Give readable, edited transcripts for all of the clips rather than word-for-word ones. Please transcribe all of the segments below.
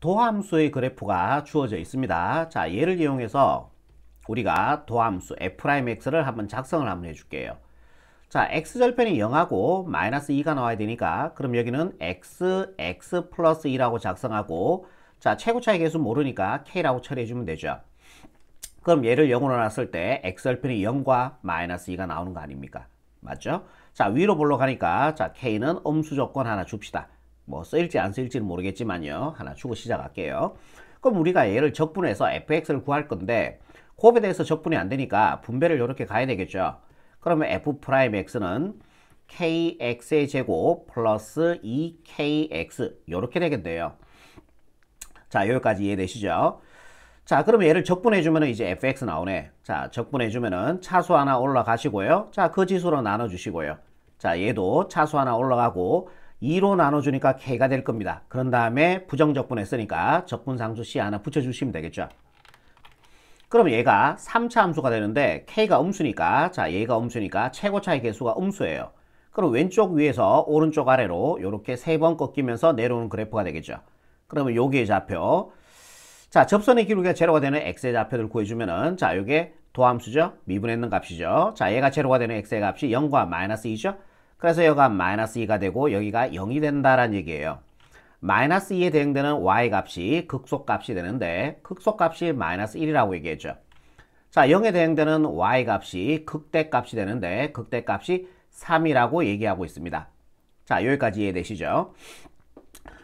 도함수의 그래프가 주어져 있습니다. 자, 얘를 이용해서 우리가 도함수 f'x를 한번 작성을 한번 해줄게요. 자, x절편이 0하고 마이너스 2가 나와야 되니까 그럼 여기는 x 플러스 2라고 작성하고, 자, 최고차의 계수 모르니까 k라고 처리해주면 되죠. 그럼 얘를 0으로 놨을 때 x절편이 0과 마이너스 2가 나오는 거 아닙니까? 맞죠? 자, 위로 볼로 가니까 자, k는 음수 조건 하나 줍시다. 뭐 쓰일지 안 쓰일지는 모르겠지만요, 하나 주고 시작할게요. 그럼 우리가 얘를 적분해서 fx를 구할 건데 곱에 대해서 적분이 안 되니까 분배를 이렇게 가야 되겠죠. 그러면 f'x는 kx의 제곱 플러스 2kx 이렇게 되겠네요. 자, 여기까지 이해되시죠? 자, 그러면 얘를 적분해주면 이제 fx 나오네. 자, 적분해주면은 차수 하나 올라가시고요. 자, 그 지수로 나눠주시고요. 자, 얘도 차수 하나 올라가고 2로 나눠주니까 k가 될 겁니다. 그런 다음에 부정적분했으니까 적분상수 c 하나 붙여주시면 되겠죠. 그럼 얘가 3차 함수가 되는데 k가 음수니까, 자, 얘가 음수니까 최고차의 개수가 음수예요. 그럼 왼쪽 위에서 오른쪽 아래로 이렇게 3번 꺾이면서 내려오는 그래프가 되겠죠. 그러면 여기의 좌표, 자, 접선의 기울기가 제로가 되는 x의 좌표를 구해주면은, 자, 요게 도함수죠. 미분했는 값이죠. 자, 얘가 제로가 되는 x의 값이 0과 마이너스 2죠. 그래서 여기가 마이너스 2가 되고 여기가 0이 된다라는 얘기예요. 마이너스 2에 대응되는 y 값이 극소값이 되는데 극소값이 마이너스 1이라고 얘기했죠. 자, 0에 대응되는 y 값이 극대값이 되는데 극대값이 3이라고 얘기하고 있습니다. 자, 여기까지 이해되시죠?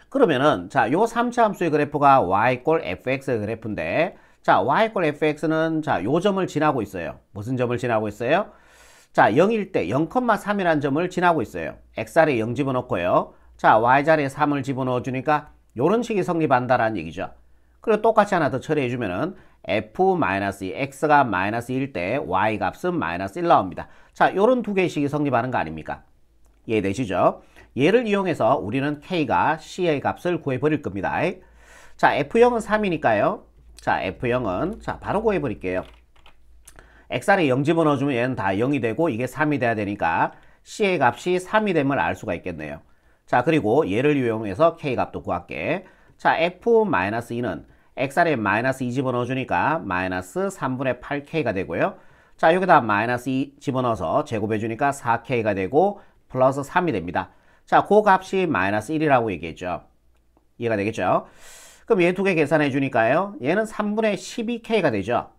그러면은 자, 요 3차 함수의 그래프가 y 꼴 fx의 그래프인데, 자, y 꼴 fx는 자, 요 점을 지나고 있어요. 무슨 점을 지나고 있어요? 자, 0일 때 0,3이라는 점을 지나고 있어요. x자리에 0 집어넣고요. 자, y자리에 3을 집어넣어 주니까 요런 식이 성립한다라는 얘기죠. 그리고 똑같이 하나 더 처리해 주면은 f-2, x가 마이너스 1일 때 y 값은 마이너스 1 나옵니다. 자, 요런 두 개의 식이 성립하는 거 아닙니까? 이해되시죠? 얘를 이용해서 우리는 k가 c의 값을 구해버릴 겁니다. 자, f0은 3이니까요. 자, f0은 자, 바로 구해버릴게요. x자리에 0 집어넣어주면 얘는 다 0이 되고 이게 3이 돼야 되니까 c의 값이 3이 됨을 알 수가 있겠네요. 자, 그리고 얘를 이용해서 k 값도 구할게. 자, f-2는 x자리에 마이너스 2 집어넣어주니까 마이너스 3분의 8k가 되고요. 자, 여기다 마이너스 2 집어넣어서 제곱해주니까 4k가 되고 플러스 3이 됩니다. 자, 그 값이 마이너스 1이라고 얘기했죠. 이해가 되겠죠? 그럼 얘 두 개 계산해 주니까요. 얘는 3분의 12k가 되죠.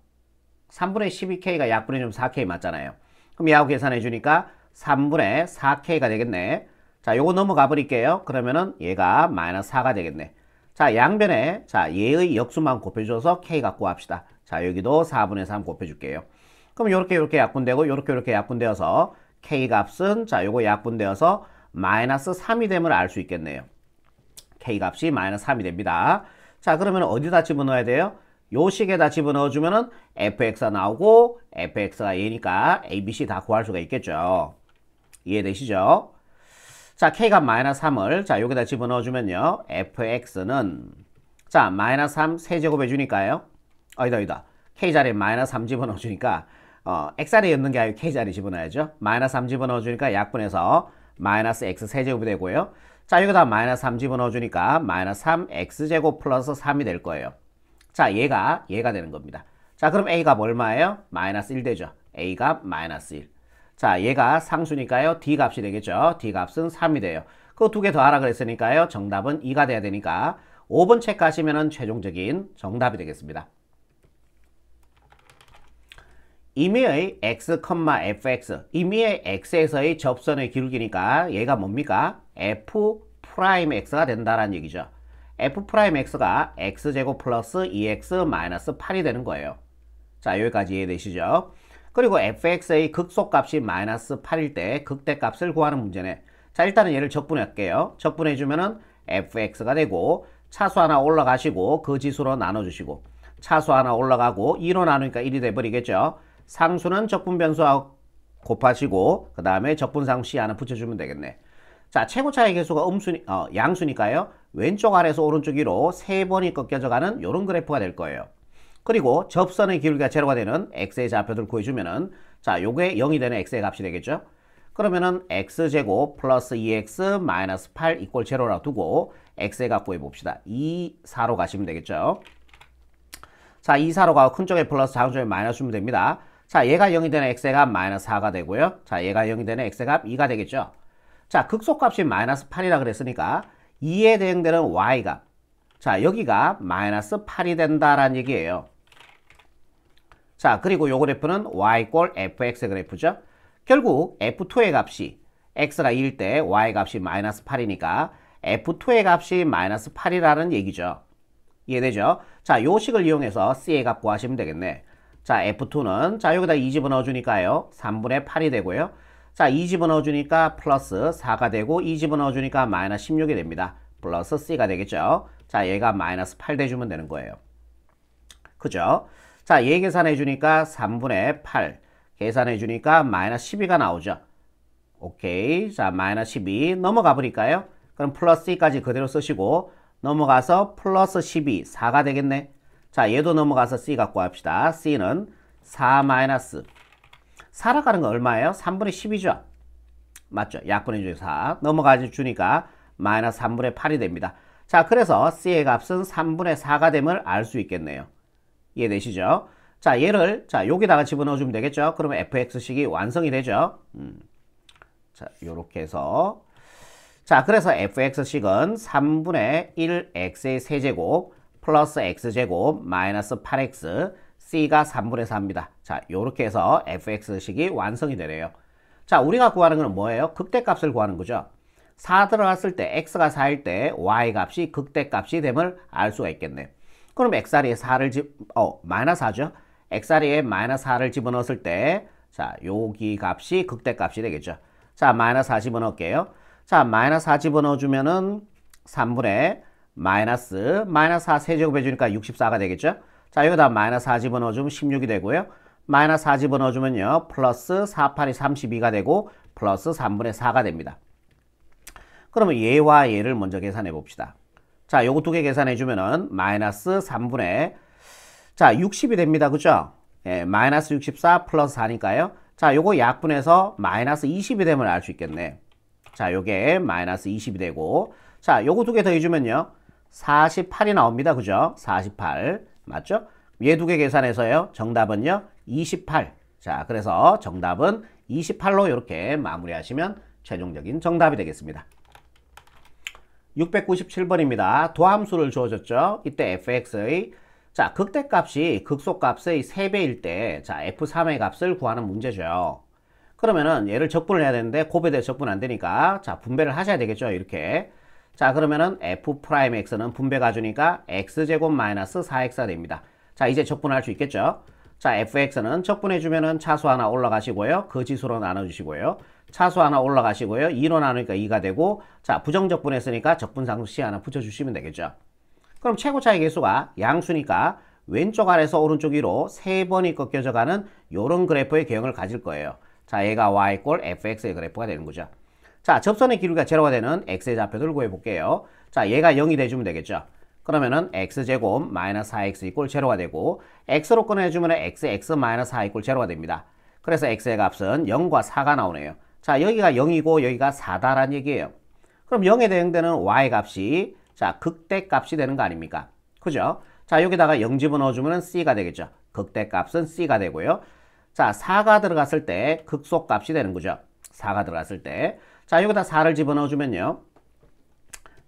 3분의 12k가 약분해 주면 4k 맞잖아요. 그럼 얘하고 계산해 주니까 3분의 4k가 되겠네. 자, 요거 넘어가 버릴게요. 그러면은 얘가 마이너스 4가 되겠네. 자, 양변에 자, 얘의 역수만 곱해줘서 k 갖고 합시다. 자, 여기도 4분의 3 곱해줄게요. 그럼 요렇게 약분되고 요렇게 약분되어서 k 값은 자, 요거 약분되어서 마이너스 3이 됨을 알 수 있겠네요. k 값이 마이너스 3이 됩니다. 자, 그러면 어디다 집어넣어야 돼요? 요 식에다 집어넣어주면은 fx가 나오고 fx가 얘니까 a, b, c 다 구할 수가 있겠죠. 이해되시죠? 자, k가 마이너스 3을 자, 여기다 집어넣어주면요. fx는 자, 마이너스 3 세제곱 해주니까요. 아니다. k자리에 마이너스 3 집어넣어주니까 x자리에 넣는 게 아니고 k자리에 집어넣어야죠. 마이너스 3 집어넣어주니까 약분해서 마이너스 x 세제곱이 되고요. 자, 여기다 마이너스 3 집어넣어주니까 마이너스 3x제곱 플러스 3이 될 거예요. 자, 얘가 되는 겁니다. 자, 그럼 a가 얼마예요? 마이너스 1 되죠. a가 마이너스 1. 자, 얘가 상수니까요. d 값이 되겠죠. d 값은 3이 돼요. 그거 두 개 더하라 그랬으니까요. 정답은 2가 돼야 되니까 5번 체크하시면은 최종적인 정답이 되겠습니다. 임의의 x, fx, 임의의 x에서의 접선의 기울기니까 얘가 뭡니까? f'x가 된다라는 얘기죠. f'x가 x제곱 플러스 2x 마이너스 8이 되는 거예요. 자, 여기까지 이해되시죠? 그리고 fx의 극소값이 마이너스 8일 때 극대값을 구하는 문제네. 자, 일단은 얘를 적분할게요. 적분해주면은 fx가 되고 차수 하나 올라가시고 그 지수로 나눠주시고 차수 하나 올라가고 2로 나누니까 1이 돼버리겠죠. 상수는 적분변수하고 곱하시고 그 다음에 적분상수 c 하나 붙여주면 되겠네. 자, 최고차의 개수가 양수니까요. 왼쪽 아래에서 오른쪽 위로 3번이 꺾여져 가는 이런 그래프가 될 거예요. 그리고 접선의 기울기가 제로가 되는 x의 좌표들 구해주면은 자, 요게 0이 되는 x의 값이 되겠죠. 그러면은 x제곱 플러스 2x 마이너스 8 이꼴 제로라 두고 x의 값 구해봅시다. 2, 4로 가시면 되겠죠. 자, 2, 4로 가고 큰 쪽에 플러스 작은 쪽에 마이너스 주면 됩니다. 자, 얘가 0이 되는 x의 값 마이너스 4가 되고요. 자, 얘가 0이 되는 x의 값 2가 되겠죠. 자, 극소값이 마이너스 8이라 그랬으니까 2에 대응되는 y값. 자, 여기가 마이너스 8이 된다라는 얘기예요. 자, 그리고 요 그래프는 y 꼴 fx 그래프죠. 결국 f2의 값이 x가 2일 때 y 값이 마이너스 8이니까 f2의 값이 마이너스 8이라는 얘기죠. 이해되죠? 자, 요 식을 이용해서 c의 값 구하시면 되겠네. 자, f2는 자, 여기다 2 집어넣어 주니까요. 3분의 8이 되고요. 자, 2 집어넣어 주니까 플러스 4가 되고 2 집어넣어 주니까 마이너스 16이 됩니다. 플러스 c가 되겠죠. 자, 얘가 마이너스 8 대주면 되는 거예요. 그죠? 자, 얘 계산해 주니까 3분의 8 계산해 주니까 마이너스 12가 나오죠. 오케이. 자, 마이너스 12 넘어가 버릴까요? 그럼 플러스 c까지 그대로 쓰시고 넘어가서 플러스 12 4가 되겠네. 자, 얘도 넘어가서 c 갖고 합시다. c는 4 마이너스 4라 가는 건 얼마예요? 3분의 10이죠. 맞죠? 약분해 주니까 4 넘어가 주니까 마이너스 3분의 8이 됩니다. 자, 그래서 c의 값은 3분의 4가 됨을 알 수 있겠네요. 이해되시죠? 자, 얘를 자, 여기다가 집어넣어 주면 되겠죠? 그러면 fx식이 완성이 되죠. 자, 요렇게 해서 자, 그래서 fx식은 3분의 1x의 세제곱 플러스 x제곱 마이너스 8x c가 3분의 4입니다. 자, 요렇게 해서 fx식이 완성이 되네요. 자, 우리가 구하는 건 뭐예요? 극대값을 구하는 거죠. 4 들어갔을 때 x가 4일 때 y 값이 극대값이 됨을 알 수가 있겠네요. 그럼 x자리에 4를 마이너스 4죠. x자리에 마이너스 4를 집어넣었을 때 자, 여기 값이 극대값이 되겠죠. 자, 마이너스 4 집어넣을게요. 자, 마이너스 4 집어넣어 주면은 3분의 마이너스 4 세제곱 해주니까 64가 되겠죠. 자, 여기다 마이너스 4 집어넣어 주면 16이 되고요. 마이너스 4 집어넣어 주면요. 플러스 4, 8이 32가 되고 플러스 3분의 4가 됩니다. 그러면 얘와 얘를 먼저 계산해 봅시다. 자, 요거 두 개 계산해 주면은 마이너스 3분의 자, 60이 됩니다. 그죠? 예, 마이너스 64 플러스 4니까요. 자, 요거 약분해서 마이너스 20이 됨을 알 수 있겠네. 자, 요게 마이너스 20이 되고 자, 요거 두 개 더해주면요. 48이 나옵니다. 그죠? 48. 맞죠? 얘 두 개 계산해서요. 정답은요. 28. 자, 그래서 정답은 28로 이렇게 마무리하시면 최종적인 정답이 되겠습니다. 697번입니다. 도함수를 주어졌죠. 이때 fx의 자, 극대값이 극소값의 3배일 때 자, f3의 값을 구하는 문제죠. 그러면은 얘를 적분을 해야 되는데 곱에 대해 적분 안 되니까 자, 분배를 하셔야 되겠죠. 이렇게. 자, 그러면은 f'x는 분배가 주니까 x제곱 마이너스 4x가 됩니다. 자, 이제 적분할 수 있겠죠. 자, fx는 적분해 주면은 차수 하나 올라가시고요. 그 지수로 나눠 주시고요. 차수 하나 올라가시고요. 2로 나누니까 2가 되고 자, 부정적분했으니까 적분상수 C 하나 붙여주시면 되겠죠. 그럼 최고차의 개수가 양수니까 왼쪽 아래에서 오른쪽 위로 3번이 꺾여져 가는 요런 그래프의 개형을 가질 거예요. 자, 얘가 y 꼴 fx의 그래프가 되는 거죠. 자, 접선의 길이가 제로가 되는 x의 좌표를 구해볼게요. 자, 얘가 0이 돼주면 되겠죠. 그러면은 x제곱 마이너스 4x 이꼴 제로가 되고 x로 꺼내주면 x 마이너스 4 이꼴 제로가 됩니다. 그래서 x의 값은 0과 4가 나오네요. 자, 여기가 0이고 여기가 4다라는 얘기예요. 그럼 0에 대응되는 y 값이 자, 극대값이 되는 거 아닙니까? 그죠? 자, 여기다가 0 집어넣어주면 c가 되겠죠. 극대값은 c가 되고요. 자, 4가 들어갔을 때 극소값이 되는 거죠. 4가 들어갔을 때. 자, 여기다 4를 집어넣어주면요.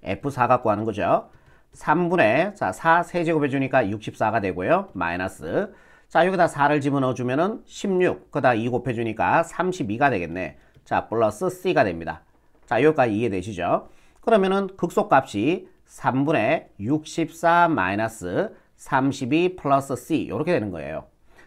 F4 갖고 하는 거죠. 3분의, 자, 4 세제곱 해주니까 64가 되고요. 마이너스. 자, 여기다 4를 집어넣어주면은 16, 그다 2 곱해주니까 32가 되겠네. 자, 플러스 C가 됩니다. 자, 여기까지 이해되시죠? 그러면은 극소값이 3분의 64 마이너스 32 플러스 C. 이렇게 되는 거예요.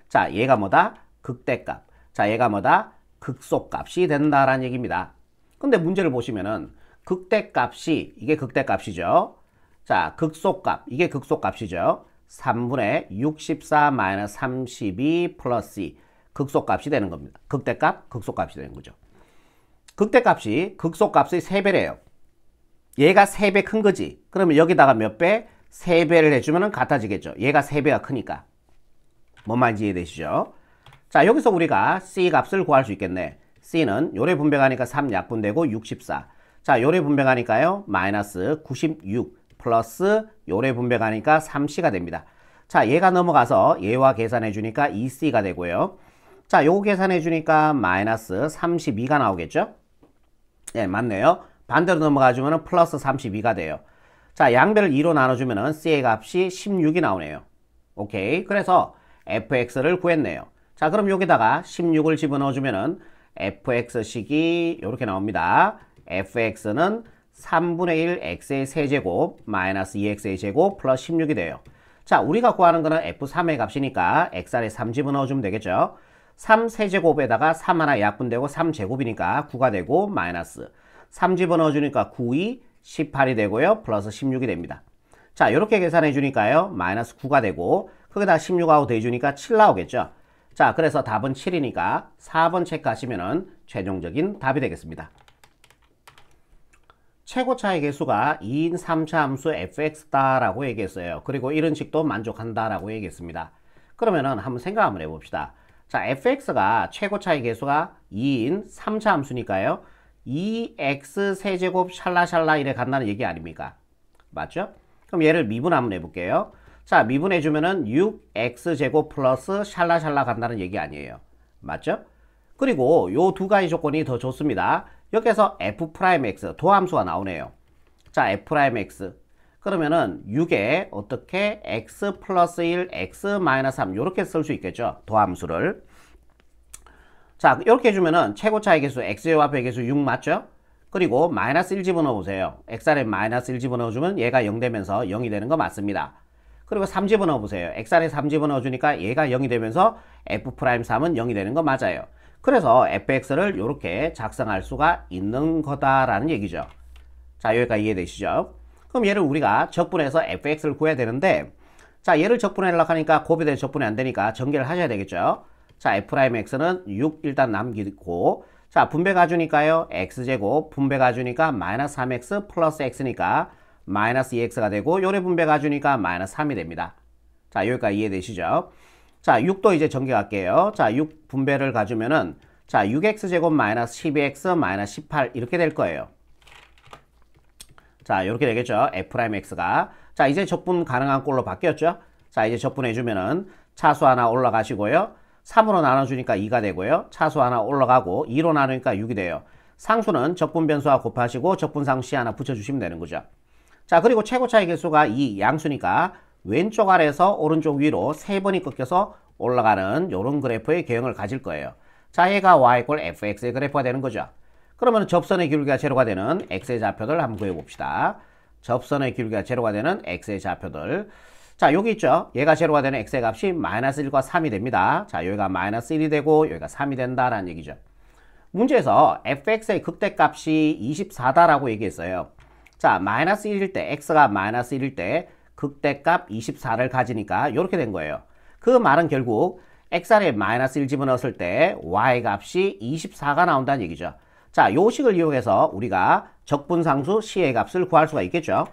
자, 얘가 뭐다? 극대값. 자, 얘가 뭐다? 극소값이 된다라는 얘기입니다. 근데 문제를 보시면은 극대값이 이게 극대값이죠. 자, 극소값 이게 극소값이죠. 3분의 64 마이너스 32 플러스 2 극소값이 되는 겁니다. 극대값, 극소값이 되는 거죠. 극대값이 극소값의 3배래요. 얘가 3배 큰 거지. 그러면 여기다가 몇 배? 3배를 해주면 같아지겠죠. 얘가 3배가 크니까. 뭔 말인지 이해되시죠? 자, 여기서 우리가 C 값을 구할 수 있겠네. C는 요래 분배가니까 3 약분되고 64. 자, 요래 분배가니까요. 마이너스 96 플러스 요래 분배가니까 3C가 됩니다. 자, 얘가 넘어가서 얘와 계산해 주니까 2C가 되고요. 자, 요거 계산해 주니까 마이너스 32가 나오겠죠? 네, 맞네요. 반대로 넘어가 주면은 플러스 32가 돼요. 자, 양배를 2로 나눠주면은 C의 값이 16이 나오네요. 오케이. 그래서 fx를 구했네요. 자, 그럼 여기다가 16을 집어넣어주면은 fx식이 이렇게 나옵니다. fx는 3분의 1 x의 세제곱 마이너스 2x의 제곱 플러스 16이 돼요. 자, 우리가 구하는 거는 f3의 값이니까 x 안에 3 집어넣어주면 되겠죠. 3 세제곱에다가 3 하나 약분되고 3제곱이니까 9가 되고 마이너스 3 집어넣어주니까 9이 18이 되고요. 플러스 16이 됩니다. 자, 이렇게 계산해 주니까요. 마이너스 9가 되고 거기다 16하고 더해주니까 7 나오겠죠. 자, 그래서 답은 7이니까 4번 체크하시면은 최종적인 답이 되겠습니다. 최고차의 개수가 2인 3차 함수 fx다라고 얘기했어요. 그리고 이런 식도 만족한다라고 얘기했습니다. 그러면은 한번 생각 한번 해봅시다. 자, fx가 최고차의 개수가 2인 3차 함수니까요. 2x 세제곱 샬라샬라 이래 간다는 얘기 아닙니까? 맞죠? 그럼 얘를 미분 한번 해볼게요. 자, 미분해주면은 6x제곱 플러스 샬라샬라 간다는 얘기 아니에요. 맞죠? 그리고 요 두 가지 조건이 더 좋습니다. 여기서 f'x 도함수가 나오네요. 자, f'x 그러면은 6에 어떻게 x 플러스 1, x 마이너스 3 이렇게 쓸 수 있겠죠. 도함수를. 자, 이렇게 해주면은 최고차의 개수 x제곱합의 개수 6 맞죠? 그리고 마이너스 1 집어넣어 보세요. x 안에 마이너스 1 집어넣어주면 얘가 0 되면서 0이 되는 거 맞습니다. 그리고 3 집어넣어 보세요. x 안에 3 집어넣어 주니까 얘가 0이 되면서 f'3은 0이 되는 거 맞아요. 그래서 fx를 이렇게 작성할 수가 있는 거다라는 얘기죠. 자, 여기까지 이해되시죠? 그럼 얘를 우리가 적분해서 fx를 구해야 되는데, 자, 얘를 적분하려고 하니까 곱에 적분이 안 되니까 전개를 하셔야 되겠죠. 자, f'x는 6 일단 남기고, 자, 분배 가주니까요. x제곱 분배 가주니까 마이너스 3x 플러스 x니까 마이너스 2x가 되고 요래 분배 가주니까 마이너스 3이 됩니다. 자, 여기까지 이해되시죠? 자, 6도 이제 전개할게요. 자, 6 분배를 가주면은 자, 6x제곱 마이너스 12x 마이너스 18 이렇게 될 거예요. 자, 이렇게 되겠죠. f'x가. 자, 이제 적분 가능한 꼴로 바뀌었죠. 자, 이제 적분해주면은 차수 하나 올라가시고요. 3으로 나눠주니까 2가 되고요. 차수 하나 올라가고 2로 나누니까 6이 돼요. 상수는 적분 변수와 곱하시고 적분상 C 하나 붙여주시면 되는 거죠. 자, 그리고 최고차의 개수가 2 양수니까 왼쪽 아래에서 오른쪽 위로 3번이 꺾여서 올라가는 이런 그래프의 개형을 가질 거예요. 자, 얘가 y = fx의 그래프가 되는 거죠. 그러면 접선의 기울기가 제로가 되는 x의 좌표들 한번 구해봅시다. 접선의 기울기가 제로가 되는 x의 좌표들. 자, 여기 있죠. 얘가 제로가 되는 x의 값이 마이너스 1과 3이 됩니다. 자, 여기가 마이너스 1이 되고 여기가 3이 된다라는 얘기죠. 문제에서 fx의 극대값이 24다라고 얘기했어요. 자, 마이너스 1일 때 x가 마이너스 1일 때 극대값 24를 가지니까 이렇게 된 거예요. 그 말은 결국 x 안에 마이너스 1 집어넣었을 때 y 값이 24가 나온다는 얘기죠. 자, 요 식을 이용해서 우리가 적분상수 c의 값을 구할 수가 있겠죠.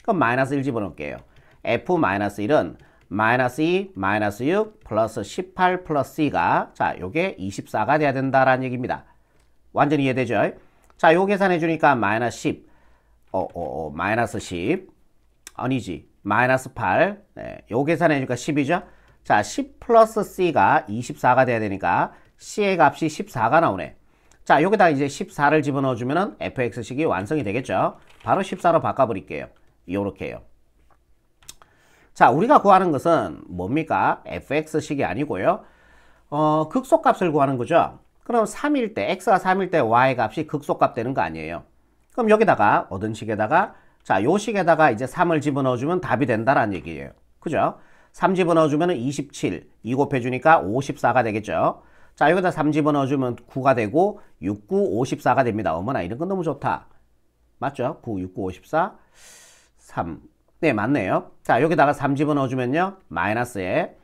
그럼 마이너스 1 집어넣을게요. f-1은 마이너스 2, 마이너스 6, 플러스 18 플러스 c가 자, 요게 24가 돼야 된다라는 얘기입니다. 완전히 이해되죠? 자, 요 계산해 주니까 마이너스 10, 마이너스 10, 아니지, 마이너스 8, 네, 요 계산해 주니까 10이죠? 자, 10 플러스 c가 24가 돼야 되니까 c의 값이 14가 나오네. 자, 여기다 이제 14를 집어넣어 주면은 fx식이 완성이 되겠죠? 바로 14로 바꿔버릴게요. 요렇게요. 자, 우리가 구하는 것은 뭡니까? fx식이 아니고요. 극소값을 구하는 거죠. 그럼 3일 때, x가 3일 때 y 값이 극소값 되는 거 아니에요. 그럼 여기다가 얻은 식에다가 자, 요 식에다가 이제 3을 집어넣어주면 답이 된다라는 얘기예요. 그죠? 3 집어넣어주면 27, 2 곱해주니까 54가 되겠죠. 자, 여기다 3 집어넣어주면 9가 되고 6, 9, 54가 됩니다. 어머나, 이런 건 너무 좋다. 맞죠? 9, 6, 9, 54, 3. 네, 맞네요. 자, 여기다가 3 집어넣어주면요. 마이너스에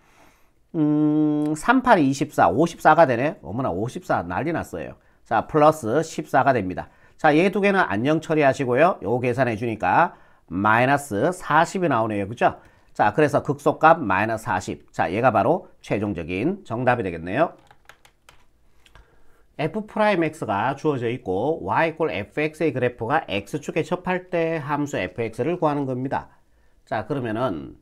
3, 8, 24, 54가 되네. 어머나, 54 난리 났어요. 자, 플러스 14가 됩니다. 자, 얘 두 개는 안녕 처리하시고요. 요거 계산해 주니까 마이너스 40이 나오네요. 그죠? 자, 그래서 극소값 마이너스 40. 자, 얘가 바로 최종적인 정답이 되겠네요. f'x가 주어져 있고 y = fx의 그래프가 x축에 접할 때 함수 fx를 구하는 겁니다. 자, 그러면은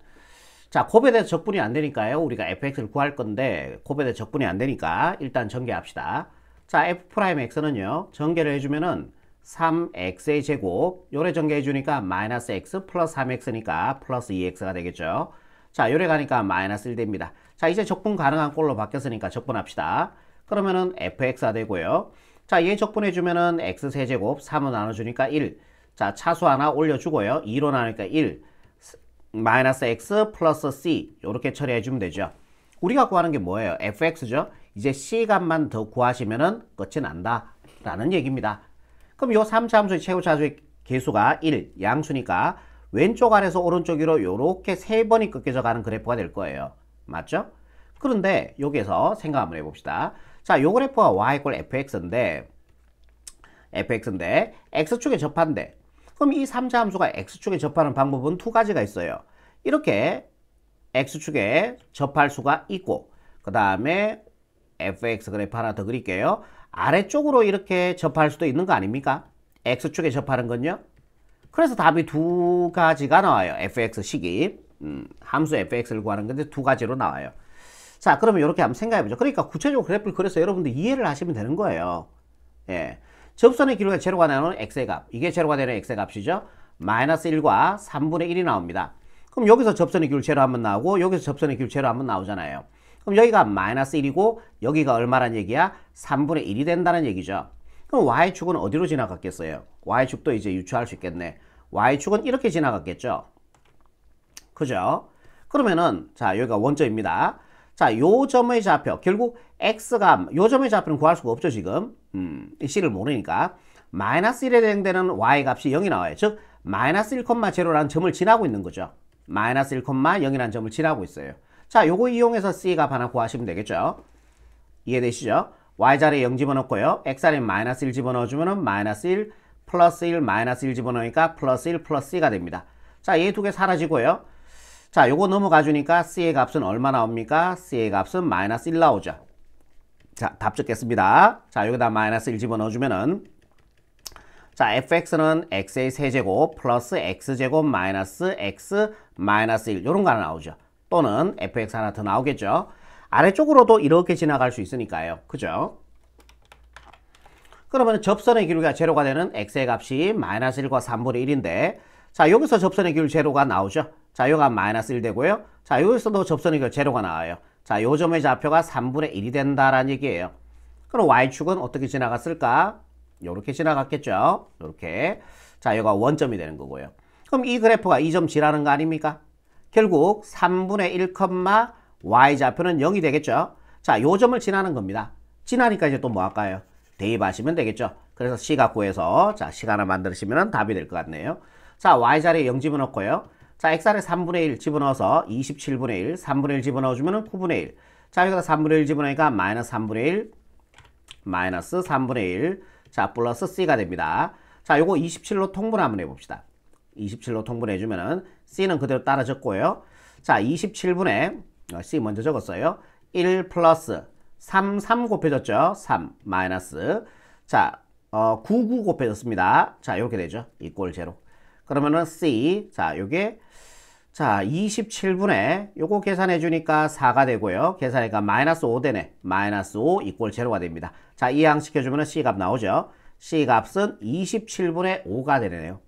자, 곱에 대해서 적분이 안 되니까요. 우리가 fx를 구할 건데 곱에 대해서 적분이 안 되니까 일단 전개합시다. 자, f'x는요. 전개를 해주면은 3x의 제곱, 요래 전개해 주니까 마이너스 x 플러스 3x니까 플러스 2x가 되겠죠. 자, 요래 가니까 마이너스 1 됩니다. 자, 이제 적분 가능한 꼴로 바뀌었으니까 적분합시다. 그러면은 fx가 되고요. 자, 얘 적분해 주면은 x 세제곱 3을 나눠주니까 1. 자, 차수 하나 올려주고요. 2로 나누니까 1. 마이너스 x 플러스 c 요렇게 처리해 주면 되죠. 우리가 구하는 게 뭐예요? fx죠. 이제 c 값만 더 구하시면은 끝이 난다 라는 얘기입니다. 그럼 요 3차 함수의 최고차수의 개수가 1, 양수니까 왼쪽 아래에서 오른쪽 위로 요렇게 3번이 꺾여져 가는 그래프가 될 거예요. 맞죠? 그런데 여기에서 생각 한번 해봅시다. 자, 요 그래프가 y = fx인데 x축에 접한대. 그럼 이 3차 함수가 x축에 접하는 방법은 두 가지가 있어요. 이렇게 x축에 접할 수가 있고, 그 다음에 fx 그래프 하나 더 그릴게요. 아래쪽으로 이렇게 접할 수도 있는 거 아닙니까? x축에 접하는 건요. 그래서 답이 두 가지가 나와요. fx식이 함수 fx를 구하는 건데 두 가지로 나와요. 자, 그러면 이렇게 한번 생각해보죠. 그러니까 구체적으로 그래프를 그려서 여러분들 이해를 하시면 되는 거예요. 예. 접선의 길이가 제로가 나오는 x의 값, 이게 제로가 되는 x의 값이죠. 마이너스 1과 3분의 1이 나옵니다. 그럼 여기서 접선의 길이 제로 한번 나오고 여기서 접선의 길이 제로 한번 나오잖아요. 그럼 여기가 마이너스 1이고 여기가 얼마란 얘기야? 3분의 1이 된다는 얘기죠. 그럼 y축은 어디로 지나갔겠어요? y축도 이제 유추할 수 있겠네. y축은 이렇게 지나갔겠죠. 그죠? 그러면은 자, 여기가 원점입니다. 자, 요 점의 좌표, 결국 x가 요 점의 좌표는 구할 수가 없죠, 지금. c를 모르니까. 마이너스 1에 해당되는 y 값이 0이 나와요. 즉 마이너스 1,0라는 점을 지나고 있는 거죠. 마이너스 1,0이라는 점을 지나고 있어요. 자, 요거 이용해서 c 값 하나 구하시면 되겠죠. 이해되시죠? y자리에 0 집어넣고요. x자리에 마이너스 1 집어넣어주면은 마이너스 1, 플러스 1, 마이너스 1 집어넣으니까 플러스 1, 플러스 c가 됩니다. 자, 얘 두 개 사라지고요. 자, 요거 넘어가 주니까 c의 값은 얼마 나옵니까? c의 값은 마이너스 1 나오죠. 자, 답 적겠습니다. 자, 여기다 마이너스 1 집어넣어주면은 자, fx는 x의 세제곱 플러스 x제곱 마이너스 x 마이너스 1 요런 거 하나 나오죠. 또는 fx 하나 더 나오겠죠. 아래쪽으로도 이렇게 지나갈 수 있으니까요. 그죠? 그러면 접선의 길이가 제로가 되는 x의 값이 마이너스 1과 3분의 1인데 자, 여기서 접선의 길이 제로가 나오죠. 자, 여기가 마이너스 1 되고요. 자, 여기서도 접선의 길이 제로가 나와요. 자, 요 점의 좌표가 3분의 1이 된다라는 얘기예요. 그럼 y축은 어떻게 지나갔을까? 요렇게 지나갔겠죠. 요렇게. 자, 여기가 원점이 되는 거고요. 그럼 이 그래프가 이 점 지나는 거 아닙니까? 결국 3분의 1, y좌표는 0이 되겠죠. 자, 요 점을 지나는 겁니다. 지나니까 이제 또 뭐 할까요? 대입하시면 되겠죠. 그래서 c 갖고해서 자, c 하나 만드시면 답이 될 것 같네요. 자, y자리에 0 집어넣고요. 자, x자리에 3분의 1 집어넣어서 27분의 1, 3분의 1 집어넣어주면 9분의 1. 자, 여기다 3분의 1 집어넣으니까 마이너스 3분의 1, 마이너스 3분의 1. 자, 플러스 c가 됩니다. 자, 요거 27로 통분 한번 해봅시다. 27로 통분해주면은 c는 그대로 따라 적고요. 자, 27분에 c 먼저 적었어요. 1 플러스 3 곱해졌죠. 3 마이너스 자, 99 곱해졌습니다. 자, 이렇게 되죠. 이꼴 제로. 그러면은 c 자, 요게 자, 27분에 요거 계산해 주니까 4가 되고요. 계산하니까 마이너스 5 되네. 마이너스 5 이꼴 제로가 됩니다. 자, 이항시켜주면 c 값 나오죠. c 값은 27분의 5가 되네요.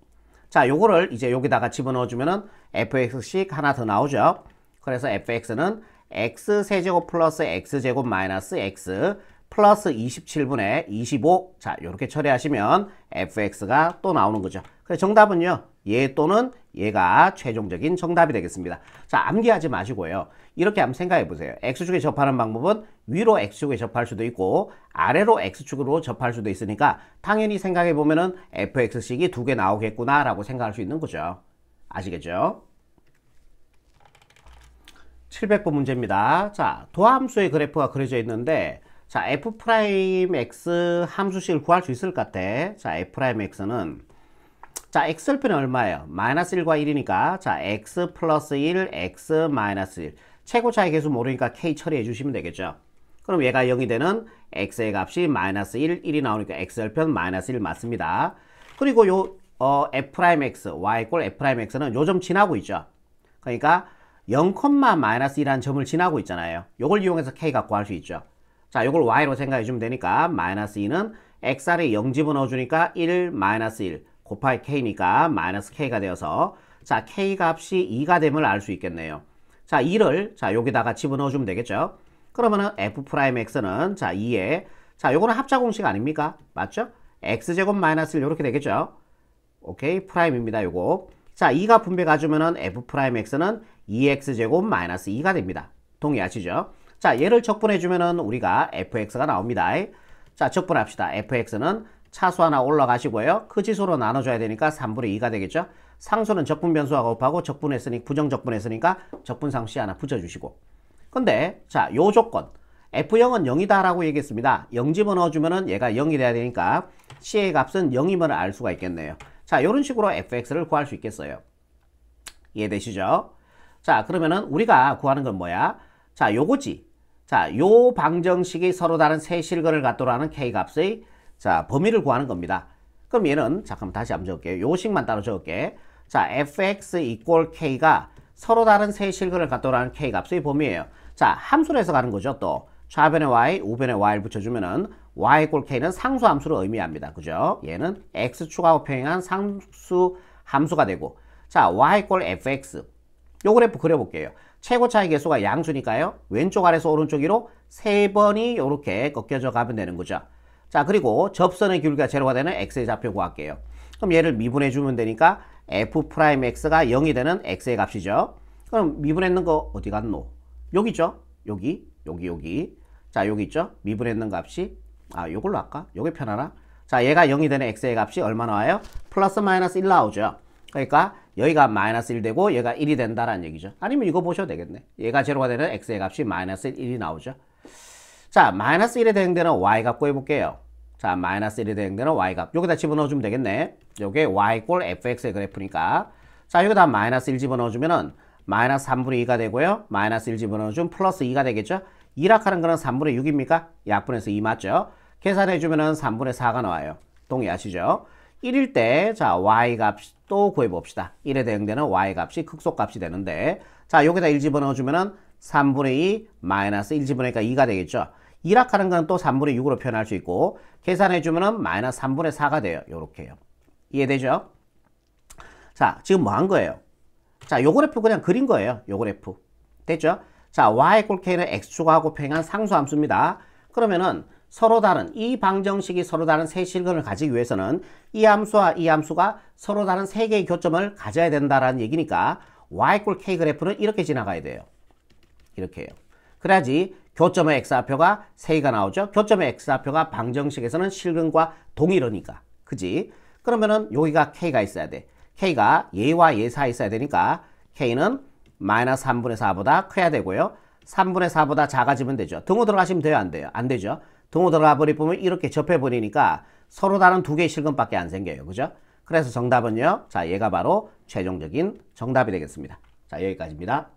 자, 요거를 이제 여기다가 집어넣어주면은 fx식 하나 더 나오죠. 그래서 fx는 x 세제곱 플러스 x제곱 마이너스 x 플러스 27분의 25. 자, 요렇게 처리하시면 fx가 또 나오는 거죠. 그래서 정답은요, 얘 또는 얘가 최종적인 정답이 되겠습니다. 자, 암기하지 마시고요. 이렇게 한번 생각해 보세요. x축에 접하는 방법은 위로 x축에 접할 수도 있고 아래로 x축으로 접할 수도 있으니까 당연히 생각해 보면은 fx식이 두 개 나오겠구나 라고 생각할 수 있는 거죠. 아시겠죠? 700번 문제입니다. 자, 도함수의 그래프가 그려져 있는데 자, f'x 함수식을 구할 수 있을 것 같아. 자, f'x는 자, x절편이 얼마예요? 마이너스 1과 1이니까 자, x 플러스 1, x 마이너스 1. 최고 차이 계수 모르니까 k 처리해 주시면 되겠죠. 그럼 얘가 0이 되는 x의 값이 마이너스 1, 1이 나오니까 x절편 마이너스 1 맞습니다. 그리고 요 f'x, y 꼴 f'x는 요 점 지나고 있죠. 그러니까 0, 마이너스 1이라는 점을 지나고 있잖아요. 요걸 이용해서 k가 구할 수 있죠. 자, 요걸 y로 생각해 주면 되니까 마이너스 2는 x 아래 0 집어넣어 주니까 1, 마이너스 1 곱하기 k니까 마이너스 k가 되어서 자, k 값이 2가 됨을 알 수 있겠네요. 자, 2를 자, 여기다가 집어넣어 주면 되겠죠. 그러면은 f'x는 자, 2에 자, 요거는 합자 공식 아닙니까? 맞죠? x제곱 마이너스 1 요렇게 되겠죠. 오케이, 프라임입니다. 요거. 자, 2가 분배 가주면은 f'x는 2x제곱 마이너스 2가 됩니다. 동의하시죠? 자, 얘를 적분해주면은 우리가 fx가 나옵니다. 자, 적분합시다. fx는 차수 하나 올라가시고요. 그 지수로 나눠줘야 되니까 3분의 2가 되겠죠? 상수는 적분 변수와 곱하고 적분했으니, 부정적분했으니까 적분상 C 하나 붙여주시고. 근데, 자, 요 조건. f0은 0이다 라고 얘기했습니다. 0 집어넣어주면은 얘가 0이 돼야 되니까 C의 값은 0이면 알 수가 있겠네요. 자, 요런 식으로 fx를 구할 수 있겠어요. 이해되시죠? 자, 그러면은 우리가 구하는 건 뭐야? 자, 요거지. 자, 요 방정식이 서로 다른 세 실근을 갖도록 하는 k값의 자, 범위를 구하는 겁니다. 그럼 얘는 잠깐만 다시 한번 적을게요. 요 식만 따로 적을게. 자, fx 이꼴 k가 서로 다른 세 실근을 갖도록 하는 k값의 범위예요. 자, 함수로 해서 가는 거죠. 또 좌변에 y, 우변에 y를 붙여주면은 y 이꼴 k는 상수 함수를 의미합니다. 그죠? 얘는 x축하고 평행한 상수 함수가 되고 자, y 이꼴 fx 요 그래프 그려볼게요. 최고 차이 계수가 양수니까요. 왼쪽 아래서 오른쪽 위로 세 번이 이렇게 꺾여져 가면 되는 거죠. 자, 그리고 접선의 길이가 제로가 되는 x의 좌표 구할게요. 그럼 얘를 미분해 주면 되니까 f'x가 0이 되는 x의 값이죠. 그럼 미분했는 거 어디 갔노? 여기죠. 여기. 자, 여기 있죠. 미분했는 값이 요걸로 할까? 요게 편하나? 자, 얘가 0이 되는 x의 값이 얼마 나와요? 플러스 마이너스 1 나오죠. 그러니까 여기가 마이너스 1 되고 얘가 1이 된다라는 얘기죠. 아니면 이거 보셔도 되겠네. 얘가 제로가 되는 x의 값이 마이너스 1이 나오죠. 자, 마이너스 1에 대응되는 y값 구해볼게요. 자, 마이너스 1에 대응되는 y값. 여기다 집어넣어주면 되겠네. 요게 y 꼴 fx의 그래프니까. 자, 여기다 마이너스 1 집어넣어주면은 마이너스 3분의 2가 되고요. 마이너스 1 집어넣어주면 플러스 2가 되겠죠. 1합하는 거는 3분의 6입니까? 약분해서 2 맞죠? 계산해주면은 3분의 4가 나와요. 동의하시죠? 1일 때, 자, y값 또 구해봅시다. 1에 대응되는 y값이 극소값이 되는데, 자, 여기다 1 집어넣어주면은 3분의 2 마이너스 1 집어넣으니까 2가 되겠죠. 1합하는 건 또 3분의 6으로 표현할 수 있고, 계산해주면은 마이너스 3분의 4가 돼요. 요렇게요. 이해되죠? 자, 지금 뭐 한 거예요? 자, 요 그래프 그냥 그린 거예요. 요 그래프. 됐죠? 자, y 꼴 k는 x축하고 평행한 상수함수입니다. 그러면은 서로 다른 이 방정식이 서로 다른 세 실근을 가지기 위해서는 이 함수와 이 함수가 서로 다른 세 개의 교점을 가져야 된다라는 얘기니까 y 꼴 k 그래프는 이렇게 지나가야 돼요. 이렇게요. 그래야지 교점의 x좌표가 3개가 나오죠. 교점의 x좌표가 방정식에서는 실근과 동일하니까. 그지? 그러면은 여기가 k가 있어야 돼. k가 얘와 얘 사이에 있어야 되니까 k는 마이너스 3분의 4보다 커야 되고요. 3분의 4보다 작아지면 되죠. 등호 들어가시면 돼요? 안 돼요? 안 되죠. 등호 들어가 버리면 이렇게 접해버리니까 서로 다른 두 개의 실근밖에 안 생겨요. 그죠? 그래서 정답은요. 자, 얘가 바로 최종적인 정답이 되겠습니다. 자, 여기까지입니다.